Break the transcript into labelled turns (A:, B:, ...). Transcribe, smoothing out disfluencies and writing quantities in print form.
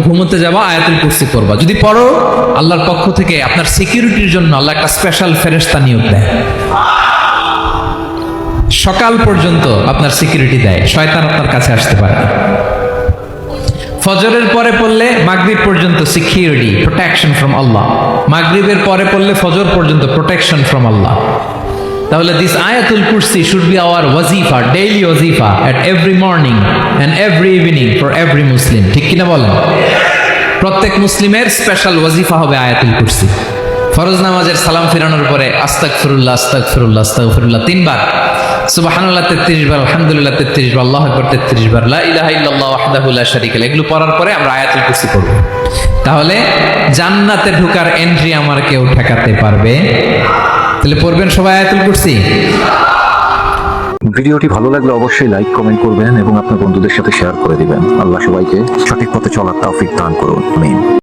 A: ঘুমোতে যাবা আয়াতুল কুরসি পড়বা। যদি পড়ো, আল্লাহর পক্ষ থেকে আপনার সিকিউরিটির জন্য আল্লাহ একটা স্পেশাল ফেরেশতা নিয়োগ দেয়। সকাল পর্যন্ত আপনার সিকিউরিটি দেয়, শয়তান আপনার কাছে আসতে পারে না। ফজরের পরে পড়লে মাগরিব পর্যন্ত সিকিউরিটি, প্রোটেকশন ফ্রম আল্লাহ। মাগরিবের পরে পড়লে ফজর পর্যন্ত প্রোটেকশন ফ্রম আল্লাহ। তাহলে this Ayatul Kursi should be our wazifa, daily wazifa at every morning and every evening for every Muslim. ঠিক কিনা বলেন? প্রত্যেক মুসলিমের স্পেশাল ওয়াজিফা হবে আয়াতুল কুরসি। ফরজ নামাজের সালাম ফিরানোর পরে আস্তাগফিরুল্লাহ আস্তাগফিরুল্লাহ আস্তাগফিরুল্লাহ 3 বার, সুবহানাল্লাহ 33 বার, আলহামদুলিল্লাহ 33 বার, আল্লাহু আকবার 33 বার, লা ইলাহা ইল্লাল্লাহু ওয়াহদাহু লা শারীকা লাহু, এগুলো পড়ার পরে আমরা আয়াতুল কুরসি পড়ব। তাহলে জান্নাতে ঢোকার এন্ট্রি আমার কেউ ঠেকাতে পারবে। তাহলে পড়বেন সবাই আয়াতুল কুরসি।
B: ভিডিওটি ভালো লাগলে অবশ্যই লাইক কমেন্ট করবেন এবং আপনার বন্ধুদের সাথে শেয়ার করে দিবেন। আল্লাহ সবাইকে সঠিক পথে চলার তৌফিক দান করুন। আমিন।